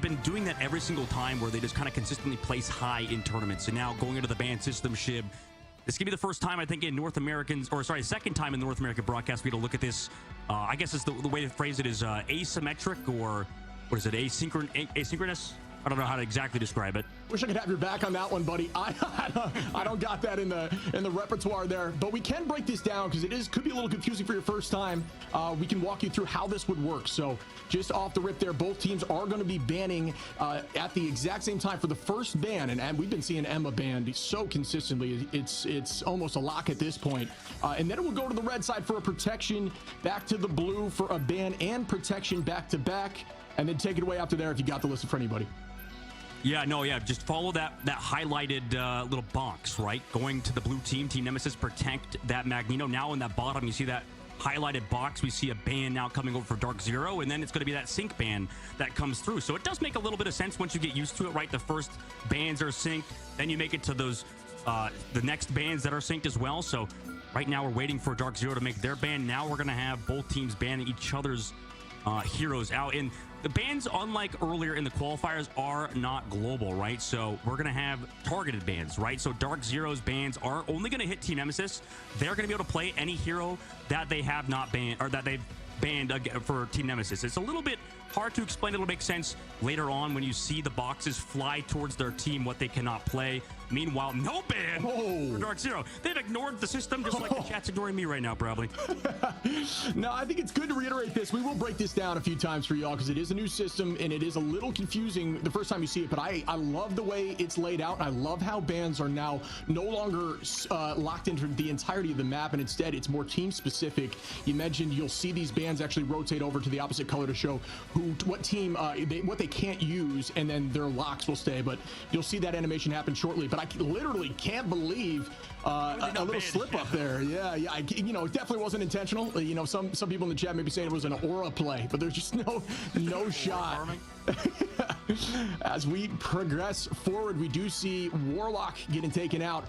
been doing that every single time where they just kind of consistently place high in tournaments. And now going into the ban system, Shib, this could be the first time, I think, in North Americans, or sorry, second time in the North American broadcast we had to look at this. I guess it's the way to phrase it is asymmetric, or what is it, asynchronous? I don't know how to exactly describe it. Wish I could have your back on that one, buddy. I don't got that in the repertoire there, but we can break this down because it could be a little confusing for your first time. We can walk you through how this would work. So just off the rip there, both teams are going to be banning at the exact same time for the first ban, and we've been seeing Emma banned so consistently. It's almost a lock at this point. And then it will go to the red side for a protection, back to the blue for a ban and protection back to back, and then take it away after there if you got the list for anybody. Yeah, no, yeah, just follow that highlighted little box, right? Going to the blue team, Team Nemesis, protect that Magneto. Now in that bottom, you see that highlighted box. We see a ban now coming over for DarkZero, and then it's going to be that sync ban that comes through. So it does make a little bit of sense once you get used to it, right? The first bans are synced, then you make it to those, the next bans that are synced as well. So right now we're waiting for DarkZero to make their ban. Now we're going to have both teams banning each other's heroes out. And the bans, unlike earlier in the qualifiers, are not global, right? So we're going to have targeted bans, right? So DarkZero's bans are only going to hit Team Nemesis. They're going to be able to play any hero that they have not banned, or that they've banned for Team Nemesis. It's a little bit hard to explain. It'll make sense later on when you see the boxes fly towards their team, what they cannot play. Meanwhile, no ban for DarkZero. They've ignored the system just like the chat's ignoring me right now, probably. No, I think it's good to reiterate this. We will break this down a few times for y'all because it is a new system and it is a little confusing the first time you see it, but I love the way it's laid out, and I love how bans are now no longer locked into the entirety of the map, and instead it's more team specific. You mentioned you'll see these bans actually rotate over to the opposite color to show what team what they can't use, and then their locks will stay, but you'll see that animation happen shortly. But I literally can't believe a little slip up there. Yeah, it definitely wasn't intentional. Some people in the chat maybe saying it was an aura play, but there's just no shot. As we progress forward, we do see Warlock getting taken out.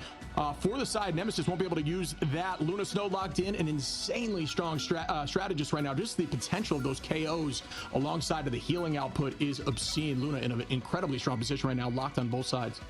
For the side, Nemesis won't be able to use that. Luna Snow locked in, an insanely strong strategist right now. Just the potential of those KOs alongside of the healing output is obscene. Luna in an incredibly strong position right now, locked on both sides.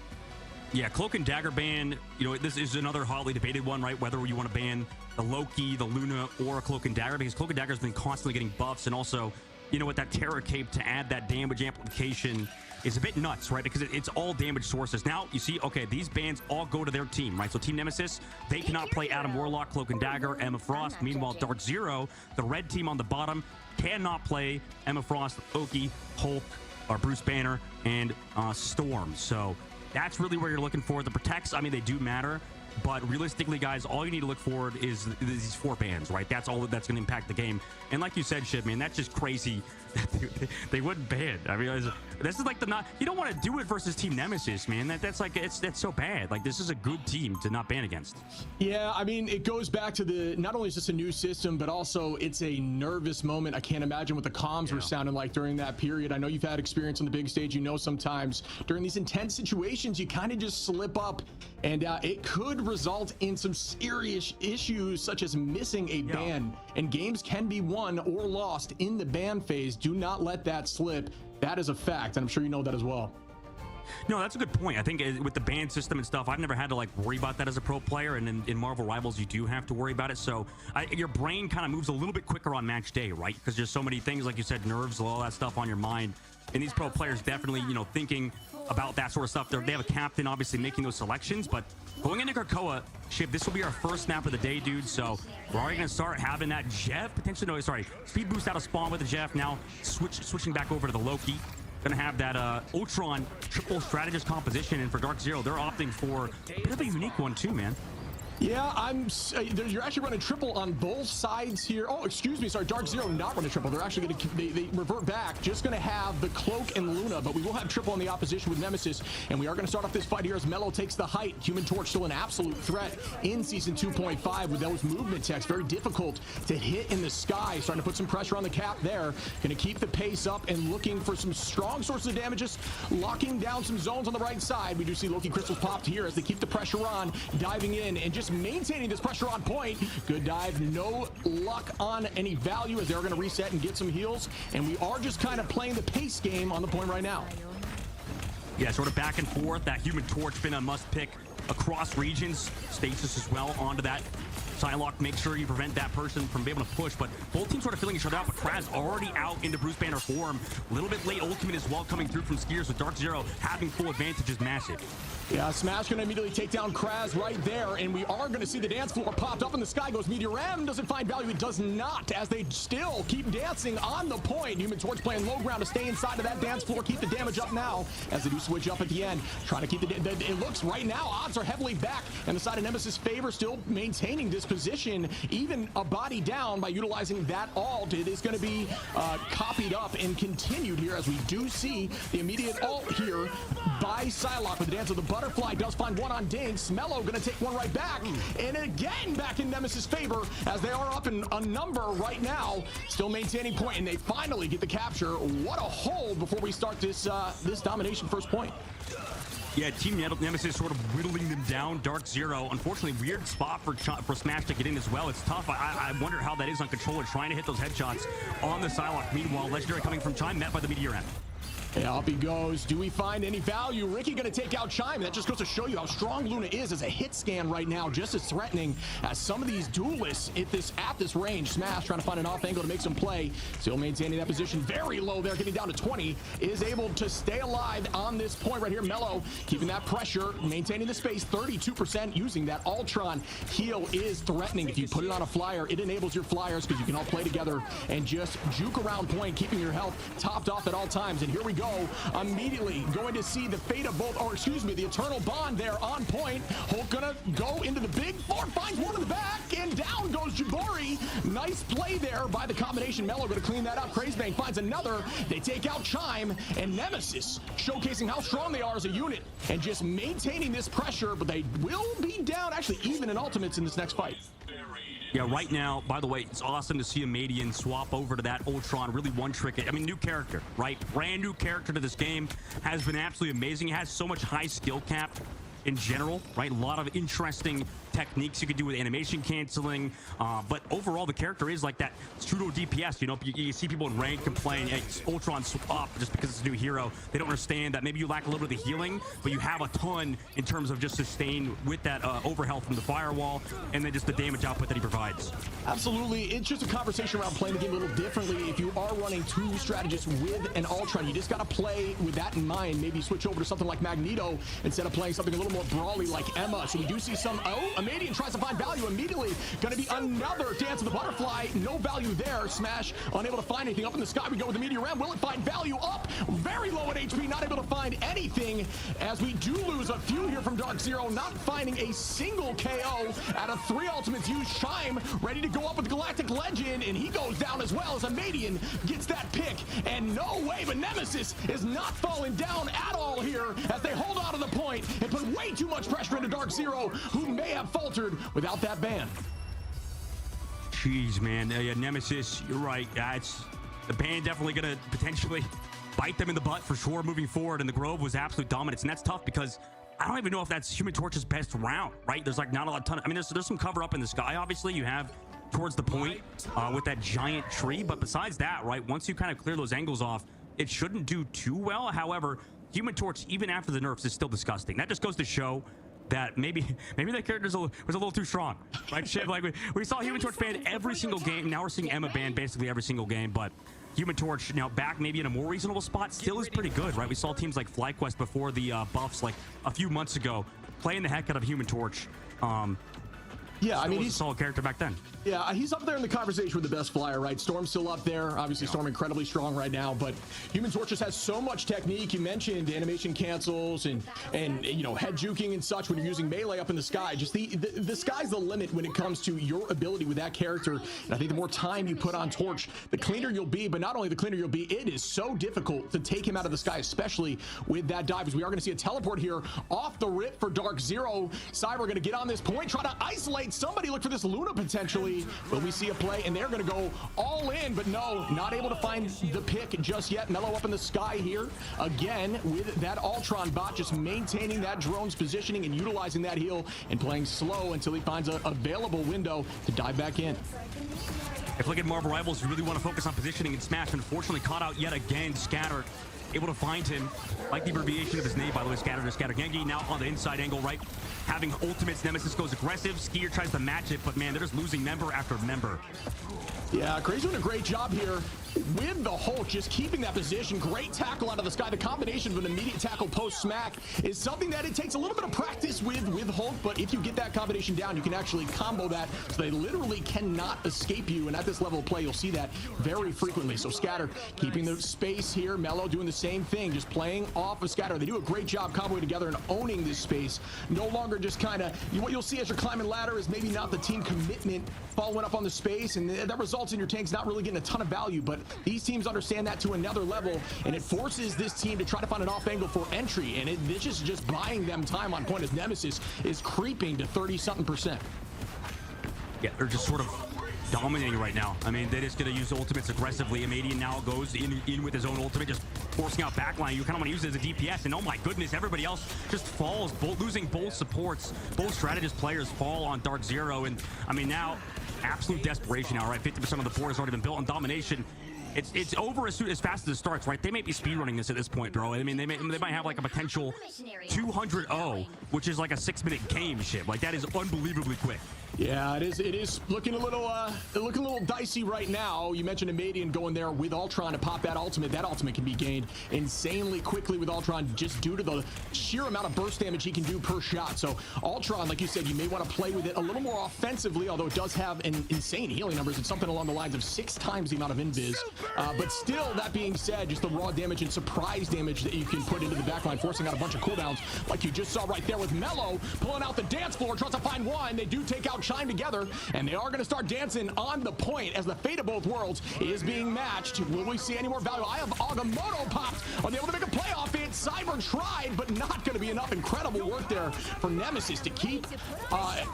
Yeah, Cloak and Dagger ban, this is another hotly debated one, right? Whether you want to ban the Loki, the Luna, or Cloak and Dagger, because Cloak and Dagger has been constantly getting buffs, and also, with that Terror Cape to add that damage amplification is a bit nuts, right? Because it's all damage sources. Now, you see, okay, these bans all go to their team, right? So Team Nemesis, they cannot play Adam Warlock, Cloak and Dagger, Emma Frost. Meanwhile, DarkZero, the red team on the bottom, cannot play Emma Frost, Loki, Hulk, or Bruce Banner, and Storm. So that's really where you're looking for. The protects, I mean, they do matter, but realistically, guys, all you need to look for is these 4 bans, right? That's all that's going to impact the game. And like you said, Shib, man, that's just crazy. They wouldn't ban. I mean, this is like you don't want to do it versus Team Nemesis, man. That's so bad. Like, this is a good team to not ban against. Yeah, I mean, it goes back to not only is this a new system, but also it's a nervous moment. I can't imagine what the comms were sounding like during that period. I know you've had experience on the big stage. Sometimes during these intense situations, you kind of just slip up, and it could result in some serious issues such as missing a ban, and games can be won or lost in the ban phase. Do not let that slip. That is a fact, and I'm sure you know that as well. No, that's a good point. I think with the ban system and stuff, I've never had to worry about that as a pro player, and in Marvel Rivals, you do have to worry about it. So your brain kind of moves a little bit quicker on match day, right? Because there's so many things, like you said, nerves, all that stuff on your mind. And these pro players definitely, thinking about that sort of stuff. They have a captain, obviously, making those selections. But going into Krakoa, Shib, this will be our first map of the day, dude. So we're already going to start having that Jeff, potentially, no, sorry, speed boost out of spawn with the Jeff. Now switching back over to the Loki. Going to have that Ultron triple strategist composition. And for DarkZero, they're opting for a bit of a unique one, too, man. Yeah, you're actually running triple on both sides here. Oh, excuse me. Sorry, DarkZero not running triple. They're actually going to, they revert back. Just going to have the Cloak and Luna, but we will have triple on the opposition with Nemesis. And we are going to start off this fight here as Mello takes the height. Human Torch still an absolute threat in Season 2.5 with those movement techs. Very difficult to hit in the sky. Starting to put some pressure on the cap there. Going to keep the pace up and looking for some strong sources of damages. Locking down some zones on the right side. We do see Loki crystals popped here as they keep the pressure on. Diving in and just just maintaining this pressure on point. Good dive, no luck on any value as they're going to reset and get some heals. And we are just kind of playing the pace game on the point right now. Yeah, sort of back and forth. That Human Torch been a must pick across regions. Stasis as well onto that. Psylocke, make sure you prevent that person from being able to push, but both teams sort of filling each other out, but Kraz already out into Bruce Banner form. A little bit late ultimate as well coming through from Skiers, with DarkZero having full advantage is massive. Yeah, Smash gonna immediately take down Kraz right there, and we are gonna see the dance floor popped up in the sky. Goes Meteor M, doesn't find value. It does not, as they still keep dancing on the point. Human Torch playing low ground to stay inside of that dance floor, keep the damage up now, as they do switch up at the end. Trying to keep it looks right now, odds are heavily back, and the side of Nemesis favor still maintaining this position, even a body down by utilizing that ult. It is gonna be copied up and continued here, as we do see the immediate ult here by Psylocke with the dance of the butterfly. Does find one on Dinks. Mello gonna take one right back, and again back in Nemesis' favor as they are up in a number right now, still maintaining point, and they finally get the capture. What a hold before we start this this domination first point. Yeah, Team Nemesis sort of whittling them down. DarkZero, unfortunately, weird spot for Smash to get in as well. It's tough. I wonder how that is on controller, trying to hit those headshots on the Psylocke. Meanwhile, Legendary coming from Chime, met by the Meteor M. Yeah, up he goes. Do we find any value? Ricky gonna take out Chime. That just goes to show you how strong Luna is as a hit scan right now, just as threatening as some of these duelists at this range. Smash trying to find an off angle to make some play. Still maintaining that position very low there, getting down to 20. Is able to stay alive on this point right here. Mello keeping that pressure, maintaining the space, 32% using that Ultron. Heal is threatening. If you put it on a flyer, it enables your flyers because you can all play together and just juke around point, keeping your health topped off at all times. And here we go. Immediately going to see the fate of both, or excuse me, the eternal bond there on point. Hulk gonna go into the big floor, finds one in the back, and down goes Jabari. Nice play there by the combination. Mello gonna clean that up. Crazebang finds another. They take out Chime, and Nemesis showcasing how strong they are as a unit and just maintaining this pressure, but they will be down, actually even in ultimates in this next fight. Yeah, right now, by the way, it's awesome to see a Madian swap over to that Ultron. Really one trick. I mean, new character, right? Brand new character to this game. Has been absolutely amazing. It has so much high skill cap in general, right? A lot of interesting techniques you could do with animation canceling, but overall the character is like that pseudo DPS. You know, you see people in rank complain, hey, Ultron swap just because it's a new hero. They don't understand that maybe you lack a little bit of the healing, but you have a ton in terms of just sustain with that overhealth from the firewall, and then just the damage output that he provides. Absolutely. It's just a conversation around playing the game a little differently. If you are running two strategists with an Ultron, you just got to play with that in mind. Maybe switch over to something like Magneto instead of playing something a little more brawly like Emma. So we do see some, Madian tries to find value immediately. Gonna be another dance of the butterfly. No value there. Smash unable to find anything. Up in the sky we go with the Meteor M. Will it find value? Up very low at HP. Not able to find anything, as we do lose a few here from DarkZero. Not finding a single KO out of 3 ultimates used. Chime ready to go up with Galactic Legend, and he goes down as well as a Madian gets that pick. And no way, but Nemesis is not falling down at all here as they hold on to the point and put way too much pressure into DarkZero, who may have faltered without that ban. Jeez, man. Yeah, Nemesis, you're right. It's the ban definitely going to potentially bite them in the butt for sure moving forward, and the Grove was absolute dominance, and that's tough because I don't even know if that's Human Torch's best round, right? There's like not a ton. I mean, there's some cover up in the sky, obviously. You have towards the point with that giant tree, but besides that, right, once you kind of clear those angles off, it shouldn't do too well. However, Human Torch, even after the nerfs, is still disgusting. That just goes to show that maybe that character was a little too strong, right? Shit, like we saw Human Torch banned every single game. Now we're seeing Emma banned basically every single game, but Human Torch now back maybe in a more reasonable spot still is pretty good, right? We saw teams like FlyQuest before the buffs like a few months ago playing the heck out of Human Torch. Yeah, I mean, he's a solid character back then. Yeah, he's up there in the conversation with the best flyer, right? Storm's still up there. Obviously, Storm incredibly strong right now, but Human Torch just has so much technique. You mentioned animation cancels and you know, head juking and such when you're using melee up in the sky. Just the sky's the limit when it comes to your ability with that character. And I think the more time you put on Torch, the cleaner you'll be. But not only the cleaner you'll be, it is so difficult to take him out of the sky, especially with that dive. As we are going to see a teleport here off the rip for DarkZero. Cyber going to get on this point, try to isolate right, somebody look for this Luna potentially. Will we see a play? And they're going to go all in, but no, not able to find the pick just yet. Mellow up in the sky here again with that Ultron bot, just maintaining that drone's positioning and utilizing that heal and playing slow until he finds an available window to dive back in. If look at Marvel Rivals, you really want to focus on positioning and Smash. Unfortunately, caught out yet again. Scatter able to find him, like the abbreviation of his name, by the way. Scatter to Scatter. Gengi now on the inside angle, right? Having ultimates. Nemesis goes aggressive. Skier tries to match it, but man, they're just losing member after member. Yeah, Crazy doing a great job here with the Hulk, just keeping that position. Great tackle out of the sky. The combination of an immediate tackle post smack is something that it takes a little bit of practice with Hulk, but if you get that combination down, you can actually combo that, so they literally cannot escape you. And at this level of play, you'll see that very frequently. So Scatter keeping the space here. Mellow doing the same thing, just playing off of Scatter. They do a great job comboing together and owning this space. No longer just kind of, what you'll see as you're climbing ladder is maybe not the team commitment following up on the space, and that results in your tanks not really getting a ton of value. But these teams understand that to another level, and it forces this team to try to find an off angle for entry, and this is just buying them time on point as Nemesis is creeping to 30-something%. Yeah, they're just sort of dominating right now. I mean, they're just going to use ultimates aggressively. Amadian now goes in with his own ultimate, just forcing out backline. You kind of want to use it as a DPS, and oh my goodness, everybody else just falls, losing both supports. Both strategist players fall on DarkZero, and I mean, now absolute desperation now, right? 50% of the board has already been built on domination. It's over as fast as it starts, right? They may be speedrunning this at this point, bro. I mean, they might have like a potential 200-0, which is like a 6-minute game shit. Like, that is unbelievably quick. Yeah, it is looking a little dicey right now. You mentioned Amadian going there with Ultron to pop that ultimate. That ultimate can be gained insanely quickly with Ultron, just due to the sheer amount of burst damage he can do per shot. So Ultron, like you said, you may want to play with it a little more offensively, although it does have an insane healing numbers. It's something along the lines of 6 times the amount of invis. But still, that being said, just the raw damage and surprise damage that you can put into the backline, forcing out a bunch of cooldowns, like you just saw right there with Mellow pulling out the dance floor, tries to find one. They do take out Chime together, and they are going to start dancing on the point as the fate of both worlds is being matched. Will we see any more value? I have Agamotto popped. Are they able to make a play off it? Cyber tried, but not going to be enough. Incredible work there for Nemesis to keep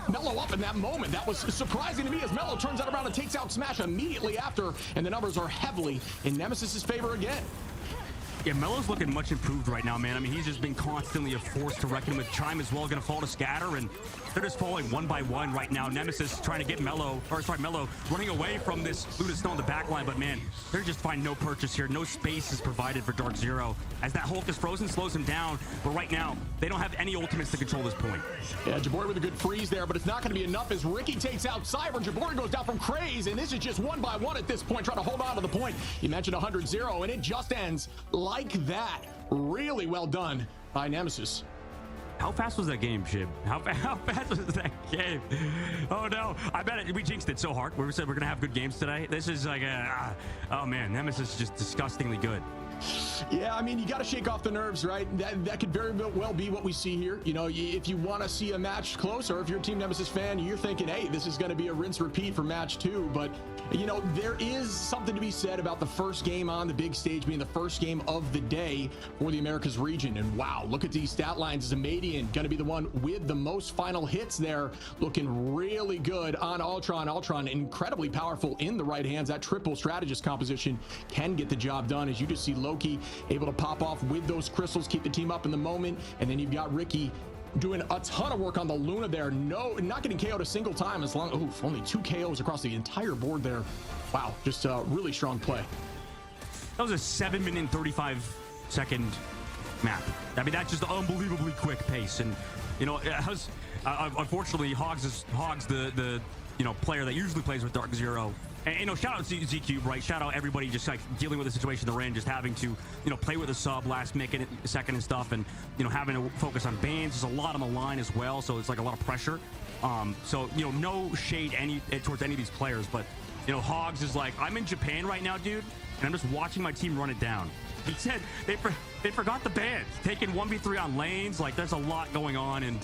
Mellow up in that moment. That was surprising to me as Mellow turns that around and takes out Smash immediately after, and the numbers are heavily in Nemesis's favor again. Yeah, Mellow's looking much improved right now, man. I mean, he's just been constantly a force to reckon with. Chime as well, going to fall to Scatter, and they're just falling one by one right now. Nemesis trying to get Mellow running away from this Luna Snow in the back line, but man, they're just finding no purchase here. No space is provided for DarkZero. As that Hulk is frozen, slows him down, but right now, they don't have any ultimates to control this point. Yeah, Jabori with a good freeze there, but it's not going to be enough as Ricky takes out Cyber. Jabori goes down from Craze, and this is just one by one at this point, trying to hold on to the point. You mentioned 100-0, and it just ends like that. Really well done by Nemesis. How fast was that game, Shib? How fast was that game? Oh no, I bet we jinxed it so hard. We said we're gonna have good games today. This is like oh man, Nemesis is just disgustingly good. Yeah, I mean, you got to shake off the nerves, right? That could very well be what we see here. You know, if you want to see a match close, or if you're a Team Nemesis fan, you're thinking, hey, this is going to be a rinse repeat for match 2. But, you know, there is something to be said about the first game on the big stage being the first game of the day for the Americas region. And wow, look at these stat lines. Is Amadian going to be the one with the most final hits there, looking really good on Ultron. Ultron incredibly powerful in the right hands. That triple strategist composition can get the job done, as you just see Loki able to pop off with those crystals, keep the team up in the moment. And then you've got Ricky doing a ton of work on the Luna there. No, not getting KO'd a single time, as long, only 2 KOs across the entire board there. Wow, just a really strong play. That was a 7-minute and 35-second map. I mean, that's just unbelievably quick pace. And, you know, unfortunately, Hogs the player that usually plays with DarkZero. And, you know, shout out to ZCube, right? Shout out everybody just like dealing with the situation they're in, just having to, you know, play with a sub last second and stuff, and, you know, having to focus on bans. There's a lot on the line as well, so it's like a lot of pressure. So, you know, no shade towards any of these players, but, you know, Hogs is like, I'm in Japan right now, dude, and I'm just watching my team run it down. He said they forgot the bans, taking 1v3 on lanes. Like, there's a lot going on, and,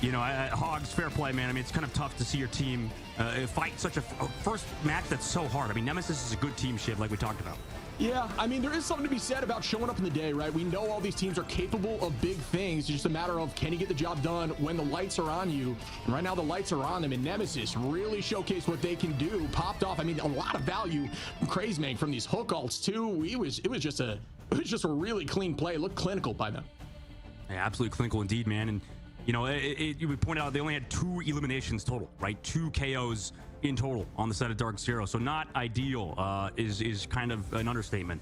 you know, Hogs, fair play, man. I mean, it's kind of tough to see your team fight such a first match that's so hard. I mean, Nemesis is a good team, Shiv, like we talked about. Yeah, I mean, there is something to be said about showing up in the day, right? We know all these teams are capable of big things. It's just a matter of, can you get the job done when the lights are on you? And right now the lights are on them, and Nemesis really showcased what they can do. Popped off. I mean, a lot of value from Crazemang from these hook ults too. It was just a really clean play. It looked clinical by them. Yeah, absolutely clinical indeed, man. And you know, you would point out they only had 2 eliminations total, right? 2 KOs in total on the side of DarkZero, so not ideal. Is kind of an understatement.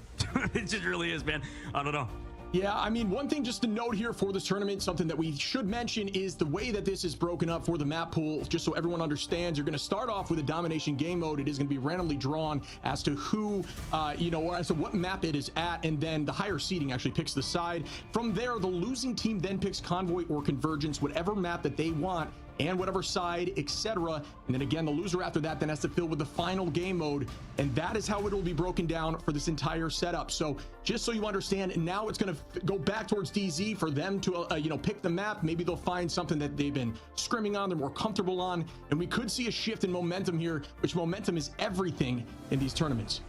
It just really is, man. I don't know. Yeah, I mean, one thing just to note here for this tournament, something that we should mention is the way that this is broken up for the map pool, just so everyone understands. You're going to start off with a domination game mode. It is going to be randomly drawn as to who, as to what map it is at, and then the higher seeding actually picks the side. From there, the losing team then picks Convoy or Convergence, whatever map that they want, and whatever side, etc. And then again, the loser after that then has to fill with the final game mode, and that is how it will be broken down for this entire setup. So just so you understand, now it's going to go back towards DZ for them to pick the map. Maybe they'll find something that they've been scrimming on, they're more comfortable on, and we could see a shift in momentum here, which momentum is everything in these tournaments.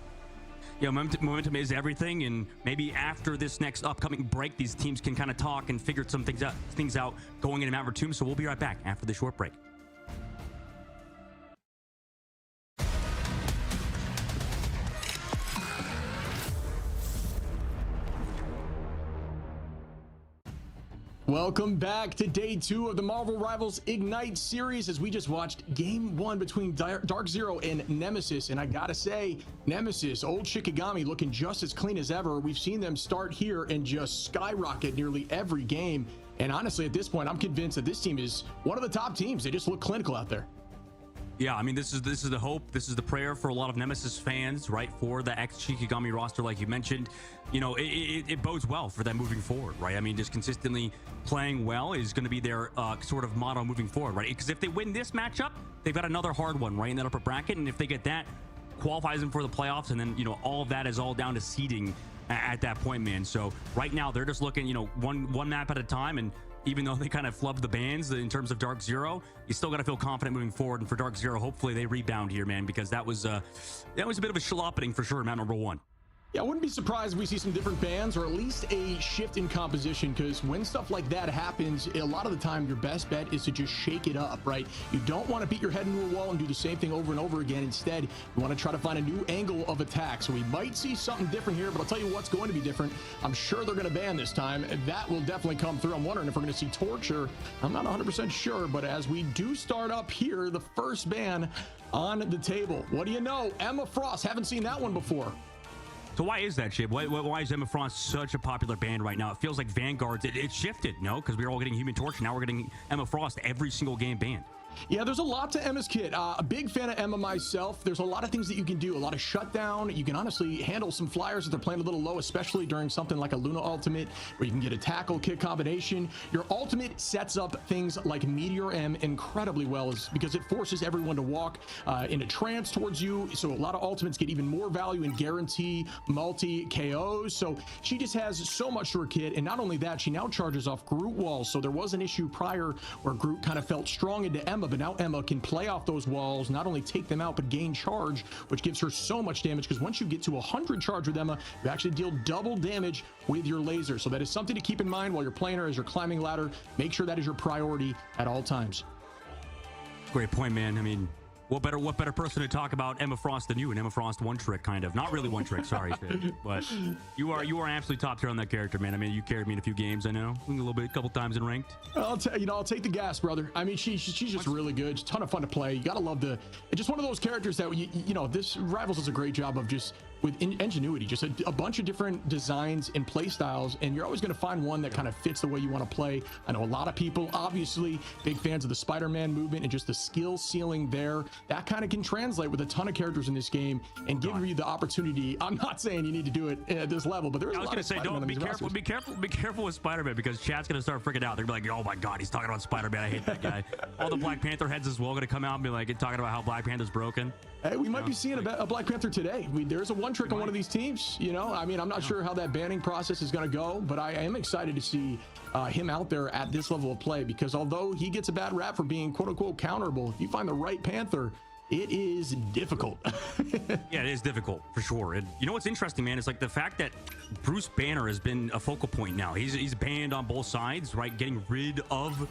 Yeah, momentum is everything, and maybe after this next upcoming break, these teams can kind of talk and figure some things out going into Mount Vertum. So we'll be right back after the short break. Welcome back to day 2 of the Marvel Rivals Ignite series, as we just watched game 1 between DarkZero and Nemesis. And I gotta say, Nemesis, old Shikigami, looking just as clean as ever. We've seen them start here and just skyrocket nearly every game. And honestly, at this point, I'm convinced that this team is one of the top teams. They just look clinical out there. Yeah, I mean, this is the hope. This is the prayer for a lot of Nemesis fans, right? For the ex-Shikigami roster, like you mentioned. You know, it bodes well for them moving forward, right? I mean, just consistently playing well is going to be their sort of motto moving forward, right? Because if they win this matchup, they've got another hard one, right, in that upper bracket. And if they get that, qualifies them for the playoffs. And then, you know, all of that is all down to seeding at that point, man. So right now, they're just looking, you know, one map at a time. And even though they kind of flubbed the bans in terms of DarkZero, you still got to feel confident moving forward. And for DarkZero, hopefully they rebound here, man, because that was a bit of a schlopping for sure, map number 1. Yeah, I wouldn't be surprised if we see some different bans or at least a shift in composition, because when stuff like that happens, a lot of the time your best bet is to just shake it up, right? You don't want to beat your head into a wall and do the same thing over and over again. Instead, you want to try to find a new angle of attack. So we might see something different here, but I'll tell you what's going to be different. I'm sure they're going to ban this time. That will definitely come through. I'm wondering if we're going to see Torture. I'm not 100% sure, but as we do start up here, the first ban on the table. What do you know? Emma Frost. Haven't seen that one before. So why is that, Shib? Why is Emma Frost such a popular band right now? It feels like Vanguard's, it shifted, no? Because we were all getting Human Torch, and now we're getting Emma Frost every single game banned. Yeah, there's a lot to Emma's kit. A big fan of Emma myself. There's a lot of things that you can do. A lot of shutdown. You can honestly handle some flyers if they're playing a little low, especially during something like a Luna ultimate, where you can get a tackle kit combination. Your ultimate sets up things like Meteor M incredibly well, because it forces everyone to walk in a trance towards you. So a lot of ultimates get even more value and guarantee multi KOs. So she just has so much to her kit. And not only that, she now charges off Groot walls. So there was an issue prior where Groot kind of felt strong into Emma, but now Emma can play off those walls, not only take them out, but gain charge, which gives her so much damage, because once you get to 100 charge with Emma, you actually deal double damage with your laser. So that is something to keep in mind while you're playing her as you're climbing ladder. Make sure that is your priority at all times. Great point, man. I mean, what better person to talk about Emma Frost than you? And Emma Frost one trick, kind of. Not really one trick, sorry, but you are absolutely top tier on that character, man. I mean, you carried me in a few games, I know, a couple times in ranked. I'll take the gas, brother. I mean, she's just really good. Ton of fun to play. You gotta love it's just one of those characters that this Rivals does a great job of just with ingenuity, just a bunch of different designs and play styles, and you're always going to find one that kind of fits the way you want to play. I know a lot of people, obviously, big fans of the Spider-Man movement and just the skill ceiling there. That kind of can translate with a ton of characters in this game and give you the opportunity. I'm not saying you need to do it at this level, but there's a lot of Spider-Man on these rosters. Be careful with Spider-Man, because chat's going to start freaking out. They're going to be like, oh my God, he's talking about Spider-Man. I hate that guy. All the Black Panther heads as well going to come out and be like, talking about how Black Panther's broken. Hey, we might be seeing a Black Panther today. There's a one trick on one of these teams, I mean, I'm not sure how that banning process is going to go, but I am excited to see him out there at this level of play, because although he gets a bad rap for being quote unquote counterable, if you find the right Panther, it is difficult. Yeah, it is difficult for sure. And you know what's interesting, man, is like the fact that Bruce Banner has been a focal point now. He's banned on both sides, right? Getting rid of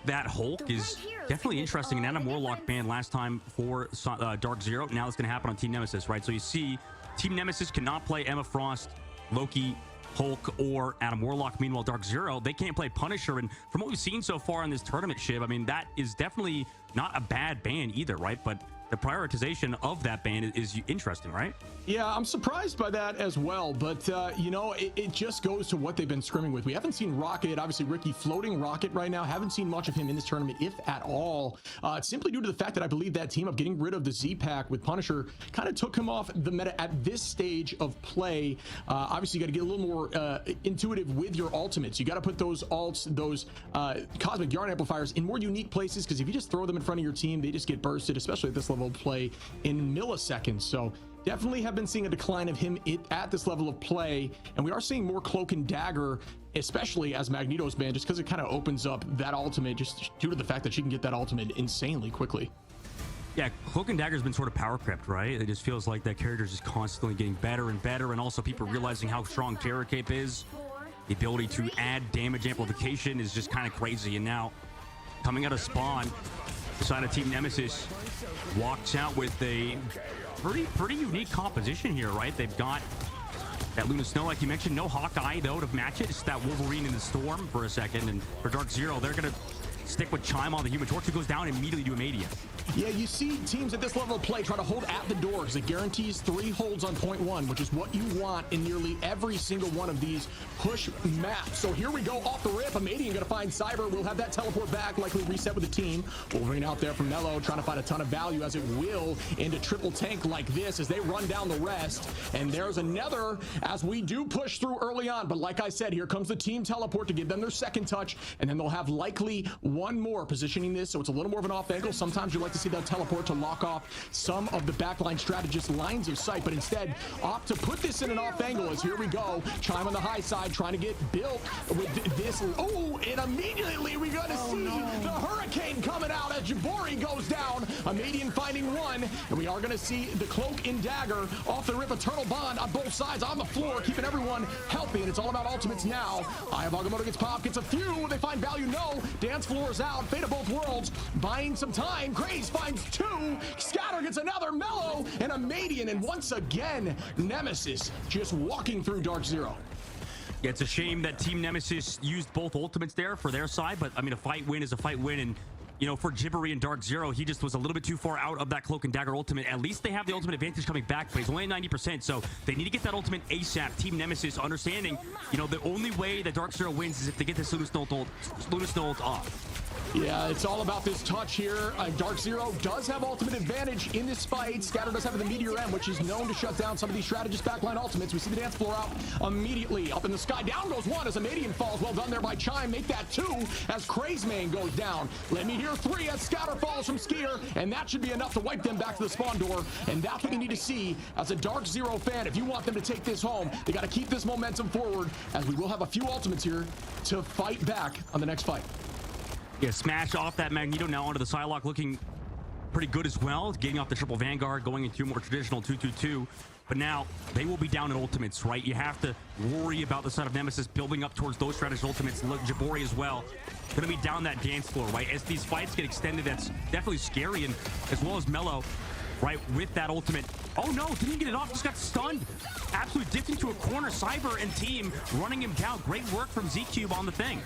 that Hulk is definitely interesting. And Adam Warlock banned last time for DarkZero. Now it's going to happen on Team Nemesis, right? So you see Team Nemesis cannot play Emma Frost, Loki, Hulk, or Adam Warlock. Meanwhile, DarkZero, they can't play Punisher. And from what we've seen so far in this tournament, Shiv, I mean, that is definitely not a bad ban either, right? But the prioritization of that ban is interesting, right? Yeah, I'm surprised by that as well. But, you know, it just goes to what they've been scrimming with. We haven't seen Rocket, obviously Ricky floating Rocket right now. Haven't seen much of him in this tournament, if at all. Simply due to the fact that I believe that team up getting rid of the Z-Pack with Punisher kind of took him off the meta at this stage of play. Obviously, you got to get a little more intuitive with your ultimates. You got to put those ults, those Cosmic Yarn Amplifiers in more unique places, because if you just throw them in front of your team, they just get bursted, especially at this level of play in milliseconds. So definitely have been seeing a decline of him at this level of play, and we are seeing more Cloak and Dagger, especially as Magneto's banned, just because it kind of opens up that ultimate, just due to the fact that she can get that ultimate insanely quickly. Yeah, Cloak and Dagger's been sort of power crept, right? It just feels like that character's just constantly getting better and better, and also people realizing how strong Terror Cape is. The ability to add damage amplification is just kind of crazy. And now, coming out of spawn, the side of Team Nemesis walks out with a pretty unique composition here, right? They've got that Luna Snow, like you mentioned, no Hawkeye though to match it. It's that Wolverine in the Storm for a second, and for DarkZero, they're gonna stick with Chime on the Human Torch, who goes down immediately to Amadia. Yeah, you see teams at this level of play try to hold at the door, because it guarantees 3 holds on point 1, which is what you want in nearly every single one of these push maps. So here we go off the rip. Amadian going to find Cyber. We'll have that teleport back, likely reset with the team. Wolverine out there from Mello, trying to find a ton of value, as it will into triple tank like this as they run down the rest. And there's another, as we do push through early on. But like I said, here comes the team teleport to give them their second touch, and then they'll have likely one more, positioning this so it's a little more of an off angle. Sometimes you like to see that teleport to lock off some of the backline strategist lines of sight, but instead opt to put this in an off angle. As here we go, Chime on the high side trying to get built with this. Oh, and immediately we got to see the Hurricane coming out as Jabori goes down. Amadian finding one, and we are going to see the Cloak and Dagger off the rip. Eternal Bond on both sides on the floor, keeping everyone healthy, and it's all about ultimates now. Eye of Agamotto gets popped, gets a few. They find value, no. Dance floor's out. Fate of both worlds buying some time. Grace finds 2. Scatter gets another. Mellow and Amadian, and once again Nemesis just walking through DarkZero. Yeah, it's a shame that Team Nemesis used both ultimates there for their side, but I mean, a fight win is a fight win. And you know, for Jibbery and DarkZero, he just was a little bit too far out of that Cloak and Dagger ultimate. At least they have the ultimate advantage coming back, but he's only at 90%, so they need to get that ultimate ASAP. Team Nemesis understanding, you know, the only way that DarkZero wins is if they get this Luna Snow ult off. Yeah, it's all about this touch here. DarkZero does have ultimate advantage in this fight. Scatter does have the Meteor M, which is known to shut down some of these strategist backline ultimates. We see the dance floor out immediately. Up in the sky, down goes one as Amadian falls. Well done there by Chime. Make that 2 as Crazeman goes down. Let me hear 3 as Scatter falls from Skier, and that should be enough to wipe them back to the spawn door. And that's what you need to see as a DarkZero fan. If you want them to take this home, they got to keep this momentum forward, as we will have a few ultimates here to fight back on the next fight. Yeah, smash off that Magneto now onto the Psylocke, looking pretty good as well. Getting off the triple Vanguard, going into more traditional 2-2-2. But now they will be down in ultimates, right? You have to worry about the side of Nemesis building up towards those strategist ultimates. Look, Jabori as well. Going to be down that dance floor, right? As these fights get extended, that's definitely scary. And as well as Mello, right, with that ultimate. Oh no, didn't get it off, just got stunned. Absolutely dipped into a corner. Cyber and team running him down. Great work from Z-Cube on the thing.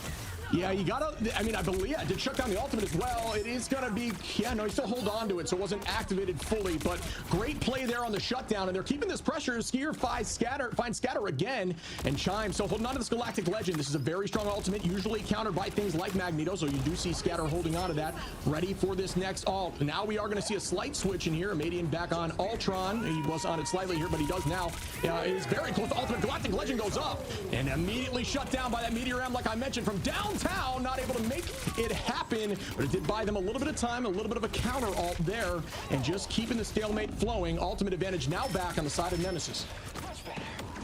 Yeah, you gotta, I mean, I believe, yeah, did shut down the ultimate as well. It is gonna be, yeah, no, he still hold on to it, so it wasn't activated fully, but great play there on the shutdown, and they're keeping this pressure. Skier finds Scatter again, and Chime, so holding on to this Galactic Legend. This is a very strong ultimate, usually countered by things like Magneto, so you do see Scatter holding on to that, ready for this next ult. Now we are gonna see a slight switch in here. Amadian back on Ultron. He was on it slightly here, but he does now. It is very close to ultimate. Galactic Legend goes up, and immediately shut down by that Meteor M, like I mentioned, from downtown. Not able to make it happen, but it did buy them a little bit of time, a little bit of a counter ult there, and just keeping the stalemate flowing. Ultimate advantage now back on the side of Nemesis.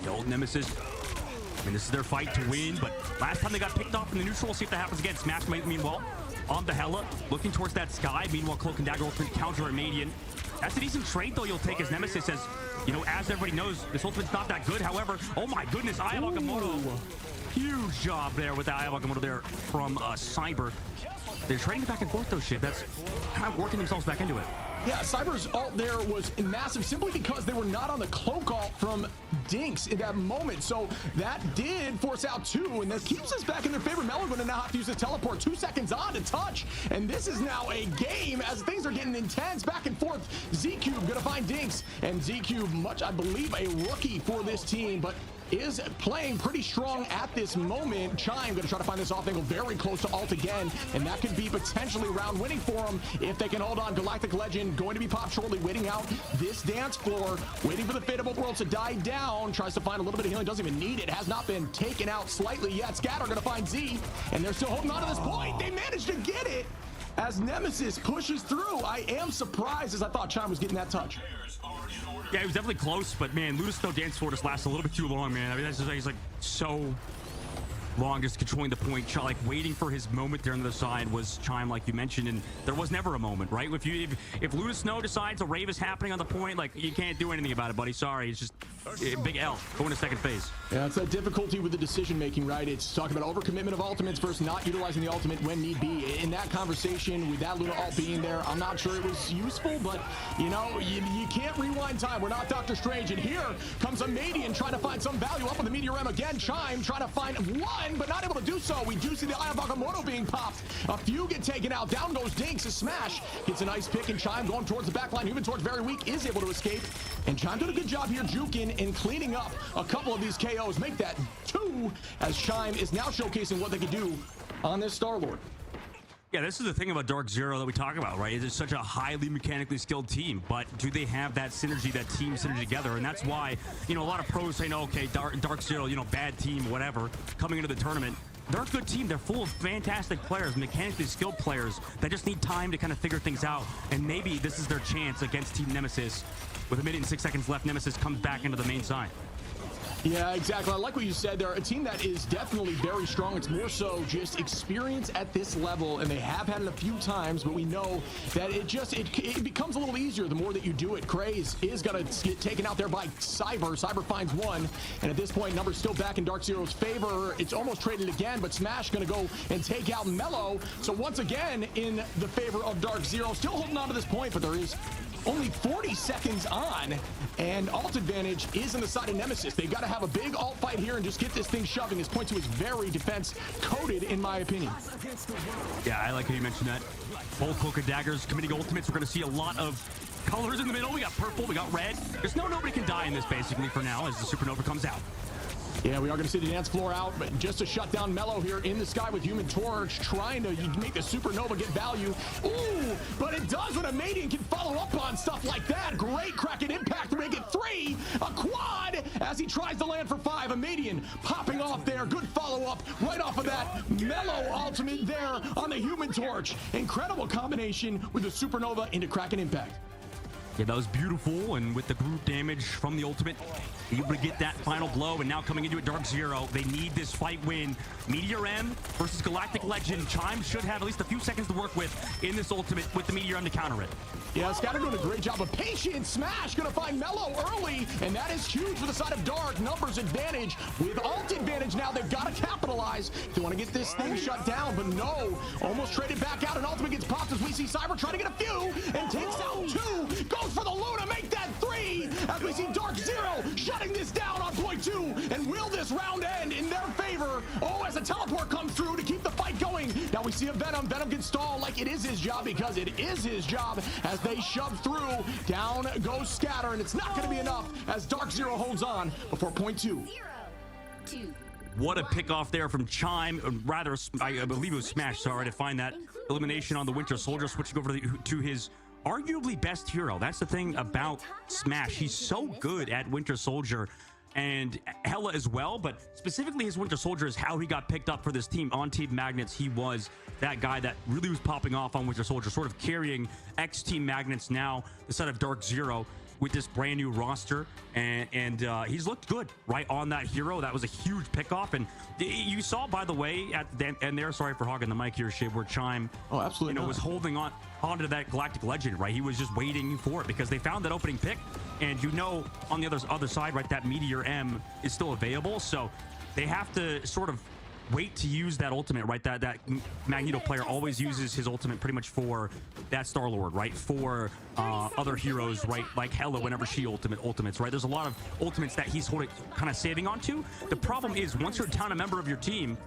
The old Nemesis And this is their fight to win, but last time they got picked off in the neutral. We'll see if that happens again. Smash, meanwhile, on the Hella, looking towards that Sky. Meanwhile, Cloak and Dagger ultimate counter Armadian. That's a decent trade, though, you'll take as Nemesis, as, you know, as everybody knows, this ultimate's not that good. However, oh my goodness, Aya Wakamoto. Huge job there with the Aya Wakamoto there from Cyber. They're trading back and forth, though, shit. That's kind of working themselves back into it. Yeah, Cyber's ult there was massive simply because they were not on the cloak ult from Dinks in that moment. So that did force out two, and that keeps us back in their favor. Melo going to now have to use the teleport 2 seconds on to touch. And this is now a game as things are getting intense back and forth. Z-Cube going to find Dinks, and Z-Cube, much, I believe, a rookie for this team, but is playing pretty strong at this moment. Chime going to try to find this off angle very close to ult again, and that could be potentially round winning for them if they can hold on. Galactic Legend going to be popped shortly, waiting out this dance floor, waiting for the fate of both worlds to die down. Tries to find a little bit of healing, doesn't even need it. Has not been taken out slightly yet. Scatter going to find Z, and they're still holding on to this point. They managed to get it as Nemesis pushes through. I am surprised, as I thought Chime was getting that touch. Yeah, he was definitely close, but man, Ludus no dance floor just lasts a little bit too long, man. I mean, that's just, he's like so long just controlling the point. Like waiting for his moment there on the side was Chime, like you mentioned, and there was never a moment, right? If Ludus Snow decides a rave is happening on the point, like you can't do anything about it, buddy. Sorry, it's just a big L going to second phase. Yeah, it's that difficulty with the decision making, right? It's talking about overcommitment of ultimates versus not utilizing the ultimate when need be. In that conversation with that Luna ult being there, I'm not sure it was useful, but you know, you can't rewind time. We're not Doctor Strange, and here comes Armadian trying to find some value up on the Meteor M again. Chime trying to find one, but not able to do so. We do see the Aya Wakamoto being popped. A few get taken out. Down goes Dinks. A smash gets a nice pick, and Chime going towards the back line. Human Torch very weak, is able to escape, and Chime did a good job here juking and cleaning up a couple of these KOs. Make that 2 as Chime is now showcasing what they can do on this Star-Lord. Yeah, this is the thing about DarkZero that we talk about, right? It is such a highly mechanically skilled team, but do they have that synergy, that team synergy together? And that's why, you know, a lot of pros say, no, okay, DarkZero, you know, bad team, whatever, coming into the tournament. They're a good team. They're full of fantastic players, mechanically skilled players that just need time to kind of figure things out. And maybe this is their chance against Team Nemesis. With 1 minute and 6 seconds left, Nemesis comes back into the main side. Yeah, exactly. I like what you said. They're a team that is definitely very strong. It's more so just experience at this level, and they have had it a few times, but we know that it becomes a little easier the more that you do it. Craze is going to get taken out there by Cyber. Cyber finds one, and at this point, numbers still back in DarkZero's favor. It's almost traded again, but Smash going to go and take out Mello. So once again, in the favor of DarkZero, still holding on to this point, but there is only 40 seconds on, and ult advantage is on the side of Nemesis. They've got to have a big ult fight here and just get this thing shoving. This point 2 is very defense coded, in my opinion. Yeah, I like how you mentioned that. Both Cloak and Daggers committing ultimates. We're going to see a lot of colors in the middle. We got purple, we got red. There's nobody can die in this basically for now as the supernova comes out. Yeah, we are going to see the dance floor out, but just to shut down Mello here in the sky with Human Torch, trying to make the supernova get value. Ooh, but it does when a Armadian can follow up on stuff like that. Great Kraken impact to make it 3. A quad as he tries to land for 5. Armadian popping off there. Good follow-up right off of that Mello ultimate there on the Human Torch. Incredible combination with the supernova into Kraken impact. Yeah, that was beautiful, and with the group damage from the ultimate, able to get that final blow, and now coming into it, DarkZero, they need this fight win. Meteor M versus Galactic Legend. Chime should have at least a few seconds to work with in this ultimate with the Meteor M to counter it. Yeah, Scatter doing a great job of patience. Smash gonna find Mello early, and that is huge for the side of Dark. Numbers advantage with ult advantage now. They've got to capitalize. They want to get this thing shut down, but no. Almost traded back out, and ultimate gets popped as we see Cyber trying to get a few, and takes out 2. Goes for the Luna, make that 3, as we see DarkZero shutting this down on point 2, and will this round end in their favor? Oh, as a teleport comes through to keep the fight going. Now we see a Venom. Venom gets stalled like it is his job, because it is his job as they shove through. Down goes Scatter, and it's not going to be enough as DarkZero holds on before point 2. What a pick off there from Chime, rather, I believe it was Smash, sorry, to find that elimination on the Winter Soldier, switching over to his arguably best hero. That's the thing about Smash. He's so good at Winter Soldier and Hella as well, but specifically his Winter Soldier is how he got picked up for this team. On Team Magnets, he was that guy that really was popping off on Winter Soldier, sort of carrying X Team Magnets now, the side of DarkZero. with this brand new roster, and he's looked good right on that hero. That was a huge pickoff, and you saw, by the way, at the end there, sorry for hogging the mic here, Shiv, where Chime, absolutely, was holding onto that Galactic Legend, right? He was just waiting for it because they found that opening pick, and on the other side, right, that Meteor M is still available, so they have to sort of wait to use that ultimate, right? That Magneto player always uses his ultimate pretty much for that Star-Lord, right? For other heroes, right? Like Hela whenever she ultimates, right? There's a lot of ultimates that he's kind of saving onto. The problem is once you're down a member of your team,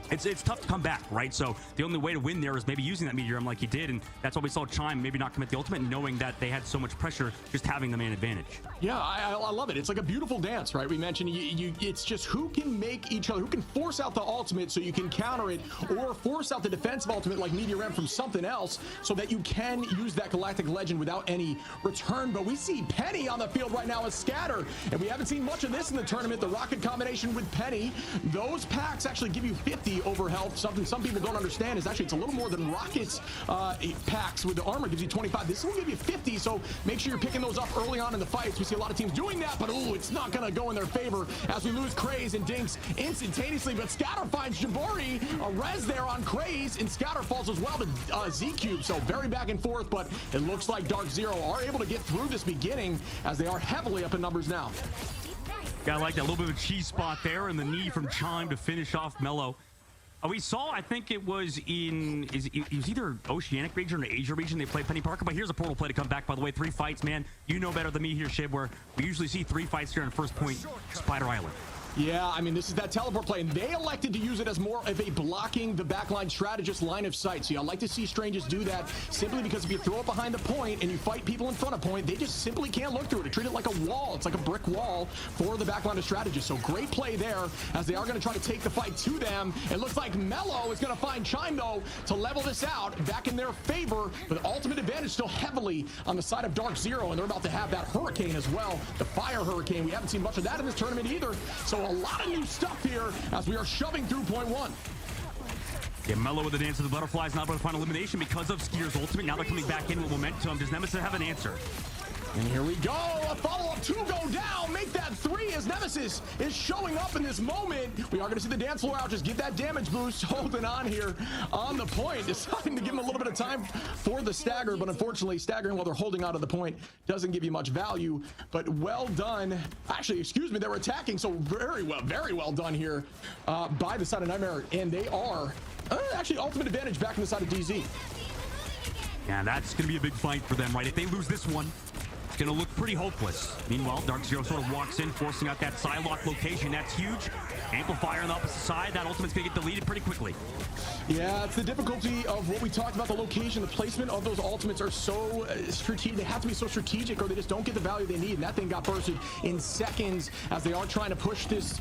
it's tough to come back, right? So the only way to win there is maybe using that Meteor M like he did, and that's why we saw Chime maybe not commit the ultimate, knowing that they had so much pressure just having the man advantage. Yeah, I love it. It's like a beautiful dance, right? We mentioned it's just who can make each other, who can force out the ultimate so you can counter it, or force out the defensive ultimate like Meteor M from something else so that you can use that Galactic Legend without any return. But we see Penny on the field right now as Scatter, and we haven't seen much of this in the tournament. The rocket combination with Penny, those packs actually give you 50 over health. Something some people don't understand is actually it's a little more than Rocket's packs with the armor gives you 25. This will give you 50, so make sure you're picking those up early on in the fights. We see a lot of teams doing that, but it's not going to go in their favor as we lose Craze and Dinks instantaneously. But Scatter finds Jabari, a res there on Craze, and Scatter falls as well to Z-Cube. So very back and forth, but it looks like DarkZero are able to get through this beginning as they are heavily up in numbers now. Yeah, I like that little bit of a cheese spot there and the knee from Chime to finish off Mello. We saw, I think it was it was either Oceanic region or Asia region they played Penny Parker, but here's a portal play to come back, by the way. 3 fights, man. You know better than me here, Shib, where we usually see 3 fights here on first point, Spider Island. Yeah, I mean, this is that teleport play, and they elected to use it as more of a blocking the backline strategist line of sight. So I like to see Stranges do that simply because if you throw it behind the point and you fight people in front of point, they just simply can't look through it. They treat it like a wall. It's like a brick wall for the backline of strategists. So great play there as they are going to try to take the fight to them. It looks like Mello is going to find Chime, though, to level this out back in their favor, but ultimate advantage still heavily on the side of DarkZero, and they're about to have that Hurricane as well, the Fire Hurricane. We haven't seen much of that in this tournament either. So a lot of new stuff here as we are shoving through point 1. Yeah, Mello with the dance of the butterflies, not about to find elimination because of Skier's ultimate. Now they're coming back in with momentum. Does Nemesis have an answer? And here we go, a follow-up 2 go down, make that 3 as Nemesis is showing up in this moment. We are going to see the dance floor out, just give that damage boost, holding on here on the point, deciding to give him a little bit of time for the stagger, but unfortunately staggering while they're holding on to the point doesn't give you much value, but well done. Actually, excuse me, they were attacking, so very well done here by the side of Nightmare, and they are actually ultimate advantage back on the side of DZ. Yeah, that's going to be a big fight for them, right? If they lose this one, it's going to look pretty hopeless. Meanwhile, DarkZero sort of walks in, forcing out that Psylocke location. That's huge. Amplifier on the opposite side. That ultimate's going to get deleted pretty quickly. Yeah, it's the difficulty of what we talked about, the location, the placement of those ultimates are so strategic. They have to be so strategic or they just don't get the value they need. And that thing got bursted in seconds as they are trying to push this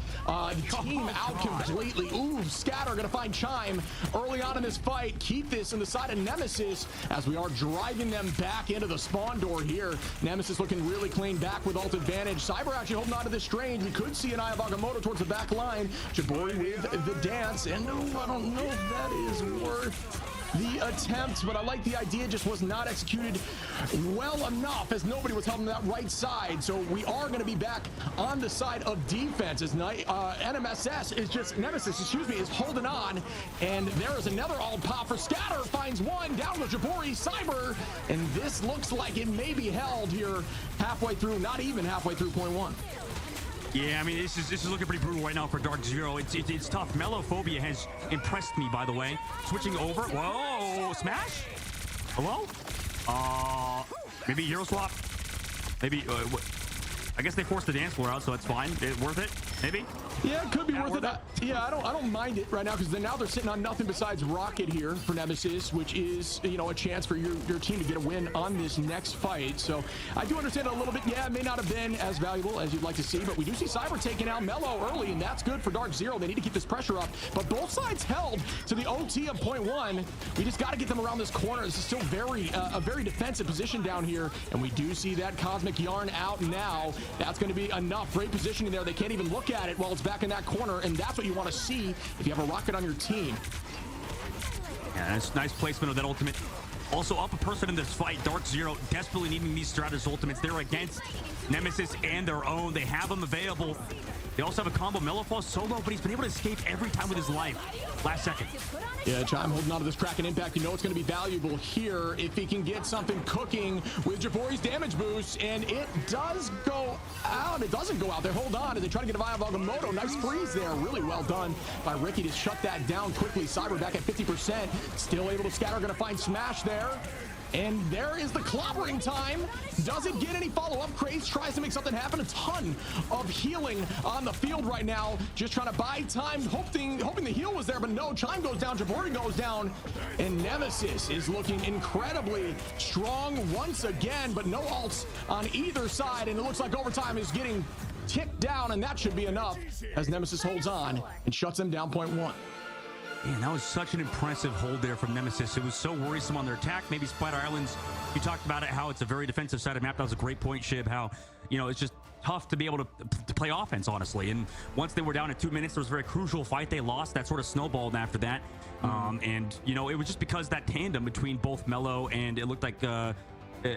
team out completely. Ooh, Scatter going to find Chime early on in this fight. Keep this in the side of Nemesis as we are driving them back into the spawn door here. Nemesis looking really clean back with ult advantage. Cyber actually holding on to this Strange. We could see an Eye of Agamotto towards the back line. Jabori with the dance. And I don't know if that is worth the attempt, but I like the idea, just was not executed well enough as nobody was helping that right side. So we are going to be back on the side of defense as Nemesis is holding on, and there is another all pop for Scatter, finds one, down with Jabori, Cyber, and this looks like it may be held here halfway through, not even halfway through point 1. Yeah, I mean, this is looking pretty brutal right now for DarkZero. It's tough. Mellophobia has impressed me, by the way. Switching over. Whoa, smash? Hello? Maybe hero swap? Maybe, I guess they forced the dance floor out, so it's fine. Worth it? Maybe? Yeah, it could be worth it. Yeah, I don't mind it right now because now they're sitting on nothing besides Rocket here for Nemesis, which is, a chance for your team to get a win on this next fight. So I do understand it a little bit. Yeah, it may not have been as valuable as you'd like to see, but we do see Cyber taking out Mello early, and that's good for DarkZero. They need to keep this pressure up, but both sides held to the OT of point 1. We just got to get them around this corner. This is still a very defensive position down here, and we do see that Cosmic Yarn out now. That's going to be enough. Great positioning there. They can't even look at it while it's back in that corner, and that's what you want to see if you have a Rocket on your team. Yeah, that's nice placement of that ultimate Also, up a person in this fight, DarkZero desperately needing these Stratus ultimates. They're against Nemesis and their own. They have them available. They also have a combo. Mellow falls solo, but he's been able to escape every time with his life. Last second. Yeah, Chime holding on to this Kraken impact. You know it's going to be valuable here if he can get something cooking with Jabori's damage boost, and it does go out. It doesn't go out there. Hold on as they try to get a Via Agamotto. Nice freeze there. Really well done by Ricky to shut that down quickly. Cyber back at 50%. Still able to scatter. Going to find Smash there. And there is the clobbering time. Does it get any follow-up? Craze tries to make something happen. A ton of healing on the field right now. Just trying to buy time, hoping the heal was there, but no. Chime goes down, Jabori goes down, and Nemesis is looking incredibly strong once again, but no ults on either side, and it looks like overtime is getting ticked down, and that should be enough as Nemesis holds on and shuts them down 0.1. Man, that was such an impressive hold there from Nemesis. It was so worrisome on their attack. Maybe Spider Islands, you talked about it, how it's a very defensive side of map. That was a great point, Shib, how, you know, it's just tough to be able to play offense, honestly. And once they were down at 2 minutes, there was a very crucial fight they lost. That sort of snowballed after that. And, you know, it was just because that tandem between both Mello and it looked like...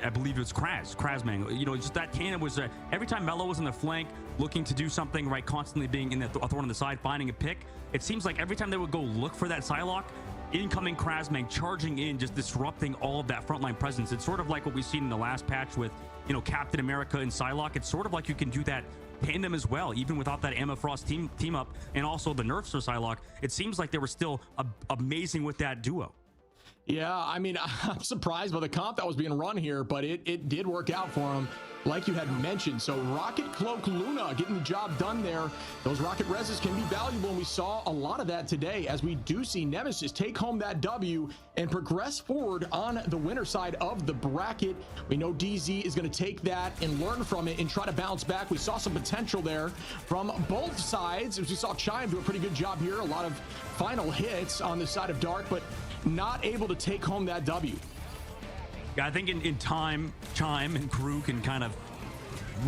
I believe it was Krasmang. You know, just that tandem was every time Mello was in the flank looking to do something, right, constantly being in the thorn on the side, finding a pick. It seems like every time they would go look for that Psylocke, incoming Krasmang charging in, just disrupting all of that frontline presence. It's sort of like what we've seen in the last patch with, you know, Captain America and Psylocke. It's sort of like you can do that tandem as well, even without that Emma Frost team up and also the nerfs for Psylocke. It seems like they were still amazing with that duo. Yeah, I mean, I'm surprised by the comp that was being run here, but it did work out for him, like you had mentioned. So Rocket Cloak Luna getting the job done there. Those Rocket Reses can be valuable, and we saw a lot of that today as we do see Nemesis take home that W and progress forward on the winner side of the bracket. We know DZ is going to take that and learn from it and try to bounce back. We saw some potential there from both sides, as we saw Chime do a pretty good job here. A lot of final hits on the side of Dark, but not able to take home that W. Yeah, I think in time, Chime and crew can kind of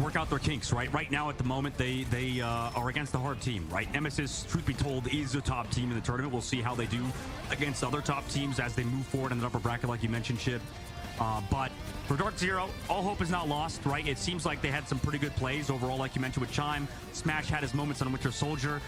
work out their kinks, right? Right now, at the moment, they are against the hard team, right? Nemesis, truth be told, is the top team in the tournament. We'll see how they do against other top teams as they move forward in the upper bracket, like you mentioned, Chip. But for DarkZero, all hope is not lost, right? It seems like they had some pretty good plays overall, like you mentioned with Chime. Smash had his moments on Winter Soldier.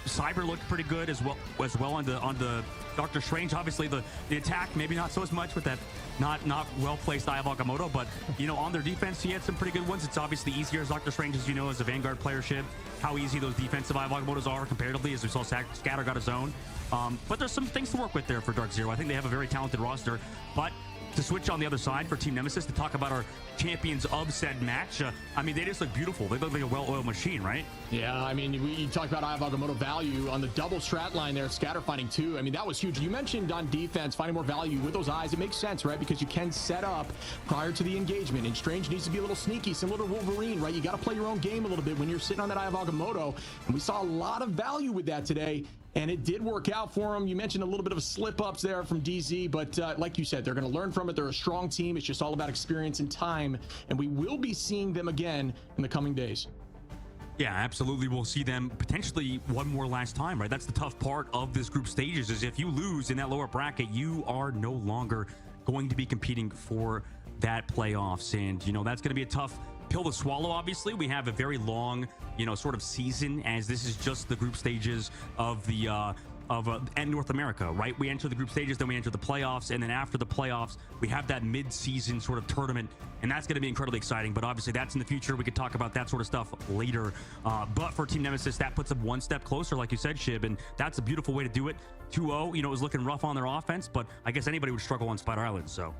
Cyber looked pretty good as well on the Doctor Strange. Obviously, the attack maybe not so as much with that not well placed Eye of Agamotto, but you know, on their defense he had some pretty good ones. It's obviously easier as Doctor Strange, as you know, as a Vanguard playership, how easy those defensive Eye of Agamottos are comparatively, as we saw Scatter got his own. But there's some things to work with there for DarkZero. I think they have a very talented roster, but to switch on the other side for Team Nemesis to talk about our champions of said match, I mean, they just look beautiful. They look like a well-oiled machine, right? Yeah, I mean, you talked about Eye of Agamotto value on the double strat line there, scatter finding too. I mean, that was huge. You mentioned on defense, finding more value with those eyes. It makes sense, right? Because you can set up prior to the engagement, and Strange needs to be a little sneaky, similar to Wolverine, right? You got to play your own game a little bit when you're sitting on that Eye of Agamotto, and we saw a lot of value with that today. And it did work out for them. You mentioned a little bit of slip-ups there from DZ, but like you said, they're going to learn from it. They're a strong team. It's just all about experience and time, and we will be seeing them again in the coming days. Yeah, absolutely. We'll see them potentially one more last time, right? That's the tough part of this group stages, is if you lose in that lower bracket, you are no longer going to be competing for that playoffs. And, you know, that's going to be a tough pill to swallow. Obviously, we have a very long, you know, sort of season, as this is just the group stages of the and North America, right? We enter the group stages, then we enter the playoffs, and then after the playoffs we have that mid-season sort of tournament, and that's going to be incredibly exciting. But obviously that's in the future. We could talk about that sort of stuff later, but for Team Nemesis, that puts them one step closer, like you said, Shib, and that's a beautiful way to do it. 2-0, you know, it was looking rough on their offense, but I guess anybody would struggle on Spider Island. So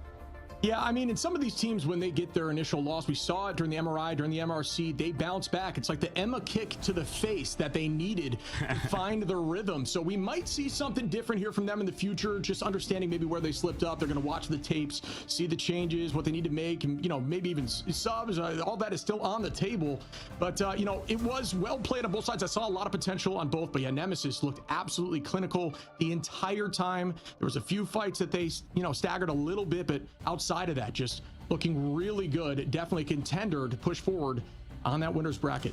yeah, I mean, in some of these teams, when they get their initial loss, we saw it during the MRI, during the MRC, they bounce back. It's like the Emma kick to the face that they needed to find their rhythm. So we might see something different here from them in the future, just understanding maybe where they slipped up. They're going to watch the tapes, see the changes, what they need to make, and, you know, maybe even subs. All that is still on the table. But, you know, it was well played on both sides. I saw a lot of potential on both. But yeah, Nemesis looked absolutely clinical the entire time. There was a few fights that they, you know, staggered a little bit, but outside of that, just looking really good. Definitely a contender to push forward on that winner's bracket.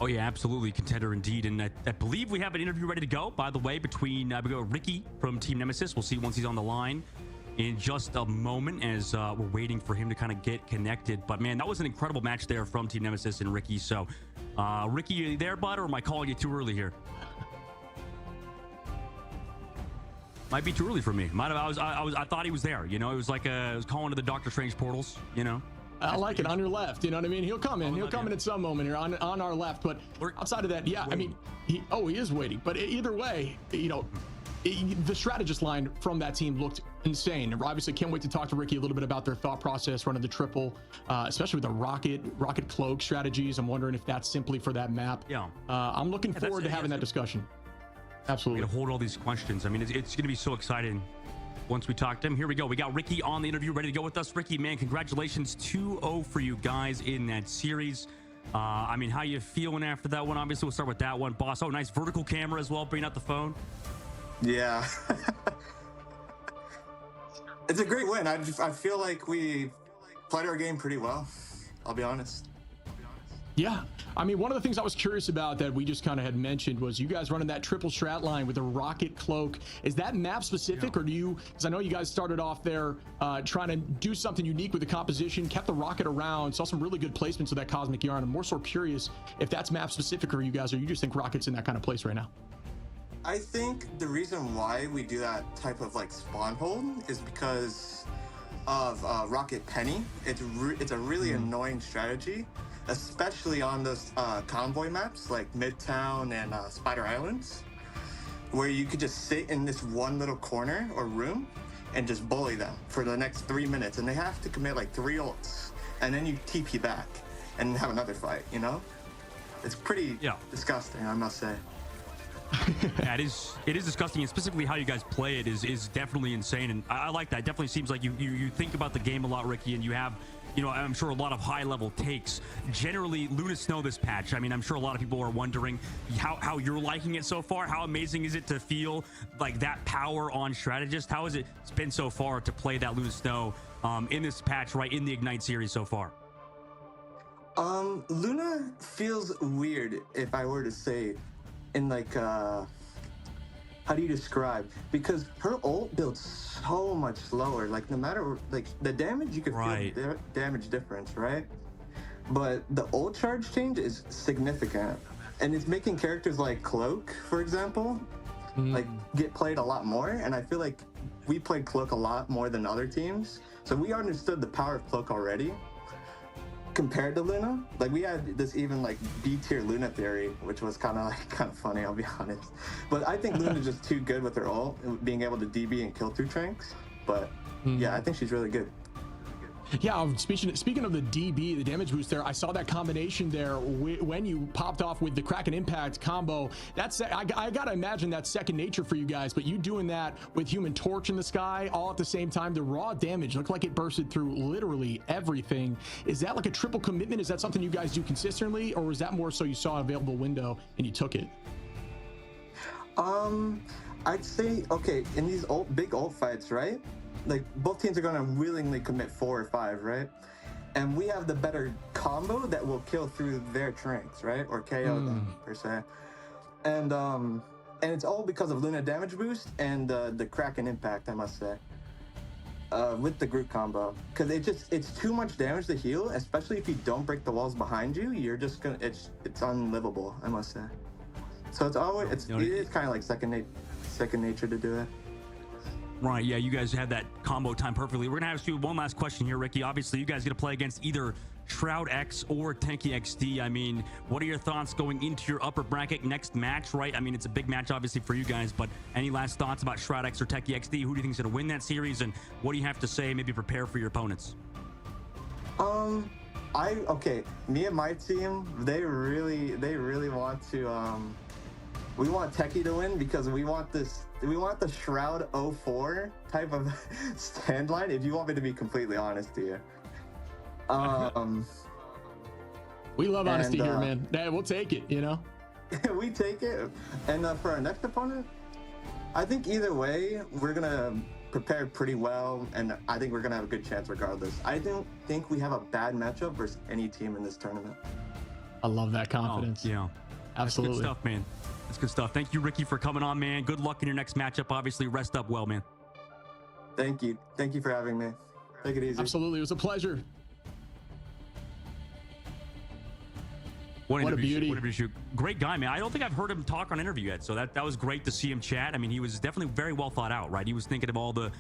Oh yeah, absolutely contender indeed. And I believe we have an interview ready to go, by the way, between we got Ricky from Team Nemesis. We'll see once he's on the line, in just a moment as we're waiting for him to kind of get connected. But man, that was an incredible match there from Team Nemesis and Ricky. So Ricky, you there, bud, or am I calling you too early here? Might be too early for me. I thought he was there. You know, it was like I was calling to the Doctor Strange portals. You know, I like it on your left. You know what I mean? He'll come in. He'll come in at some moment here on our left. But outside of that, yeah, I mean, he is waiting. But either way, you know, the strategist line from that team looked insane. And obviously, can't wait to talk to Ricky a little bit about their thought process running the triple, especially with the rocket cloak strategies. I'm wondering if that's simply for that map. Yeah. I'm looking forward to having that discussion. Absolutely. We're gonna hold all these questions. I mean, it's gonna be so exciting once we talk to him. Here we go. We got Ricky on the interview, ready to go with us. Ricky, man, congratulations. 2-0 for you guys in that series. I mean, how you feeling after that one? Obviously, we'll start with that one, boss. Oh, nice vertical camera as well, bringing out the phone. Yeah. It's a great win. I feel like we played our game pretty well, I'll be honest. Yeah. I mean, one of the things I was curious about that we just kind of had mentioned was you guys running that triple strat line with a rocket cloak. Is that map specific, or do you, because I know you guys started off there trying to do something unique with the composition, kept the rocket around, saw some really good placements of that cosmic yarn. I'm more so curious if that's map specific for you guys, or you just think rocket's in that kind of place right now. I think the reason why we do that type of like spawn hold is because of Rocket Penny. It's a really annoying strategy, especially on those convoy maps like Midtown and Spider Islands, where you could just sit in this one little corner or room and just bully them for the next 3 minutes, and they have to commit like 3 ults, and then you TP back and have another fight, you know? It's pretty disgusting, I must say. Yeah, it is disgusting, and specifically how you guys play it is definitely insane, and I like that. It definitely seems like you think about the game a lot, Ricky, and you have, you know, I'm sure a lot of high level takes. Generally, Luna Snow this patch, I mean, I'm sure a lot of people are wondering how you're liking it so far. How amazing is it to feel like that power on strategist? How has it been so far to play that Luna Snow in this patch, right, in the Ignite series so far? Luna feels weird, if I were to say, in like how do you describe, because her ult builds so much slower, like no matter like the damage, you can feel the damage difference, right? But the ult charge change is significant, and it's making characters like Cloak, for example, like get played a lot more. And I feel like we played Cloak a lot more than other teams, so we understood the power of Cloak already. Compared to Luna, like we had this even like B-tier Luna theory, which was kind of funny, I'll be honest. But I think Luna's just too good with her ult, being able to DB and kill through tranks. But yeah, I think she's really good. Yeah, speaking of the DB, the damage boost there, I saw that combination there when you popped off with the Kraken Impact combo. That's I gotta imagine that's second nature for you guys, but you doing that with Human Torch in the sky all at the same time, the raw damage looked like it bursted through literally everything. Is that like a triple commitment? Is that something you guys do consistently, or was that more so you saw an available window and you took it? I'd say, okay, in these big ult fights, right? Like both teams are going to willingly commit 4 or 5, right? And we have the better combo that will kill through their tranks, right? Or KO them per se. And it's all because of Luna damage boost and the Kraken Impact, I must say, with the group combo. Because it's too much damage to heal, especially if you don't break the walls behind you. You're just gonna it's unlivable, I must say. So it is kind of like second nature to do it. Right, yeah, you guys had that combo time perfectly. We're going to ask you one last question here, Ricky. Obviously, you guys going to play against either Shroud X or Tenki XD. I mean, what are your thoughts going into your upper bracket next match, right? I mean, it's a big match, obviously, for you guys, but any last thoughts about Shroud X or Tenki XD? Who do you think is going to win that series, and what do you have to say, maybe prepare for your opponents? Me and my team, they really want to, we want Techie to win because we want the Shroud 04 type of stand line, if you want me to be completely honest to you. We love honesty here, man. Yeah, we'll take it, you know? We take it. And for our next opponent, I think either way, we're going to prepare pretty well, and I think we're going to have a good chance regardless. I don't think we have a bad matchup versus any team in this tournament. I love that confidence. Oh, yeah. Absolutely. That's good stuff, man. That's good stuff. Thank you, Ricky, for coming on, man. Good luck in your next matchup. Obviously, rest up well, man. Thank you. Thank you for having me. Take it easy. Absolutely. It was a pleasure. What a beauty. What a beauty. Great guy, man. I don't think I've heard him talk on interview yet, so that was great to see him chat. I mean, he was definitely very well thought out, right? He was thinking of all the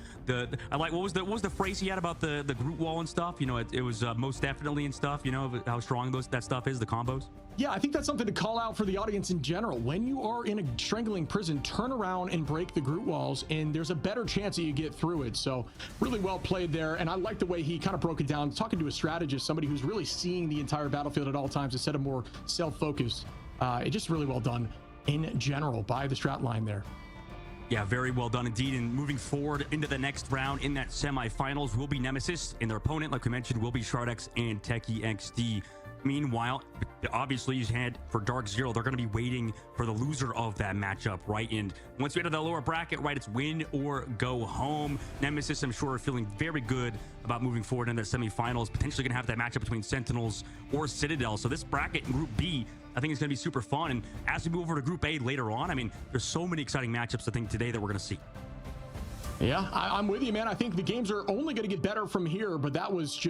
I like, what was the phrase he had about the group wall and stuff? You know, it was most definitely and stuff, you know, how strong that stuff is, the combos. Yeah, I think that's something to call out for the audience in general. When you are in a strangling prison, turn around and break the group walls, and there's a better chance that you get through it. So really well played there. And I like the way he kind of broke it down, talking to a strategist, somebody who's really seeing the entire battlefield at all times instead of more self-focused. It just really well done in general by the strat line there. Yeah, very well done indeed. And moving forward into the next round in that semifinals will be Nemesis, and their opponent, like we mentioned, will be Shardx and Techie XD. Meanwhile, obviously, you had for DarkZero, they're going to be waiting for the loser of that matchup, right? And once we enter the lower bracket, right, it's win or go home. Nemesis, I'm sure, are feeling very good about moving forward in their semifinals, potentially going to have that matchup between Sentinels or Citadel. So this bracket in Group B, I think it's going to be super fun. And as we move over to Group A later on, I mean, there's so many exciting matchups, I think, today that we're going to see. Yeah, I'm with you, man. I think the games are only going to get better from here, but that was just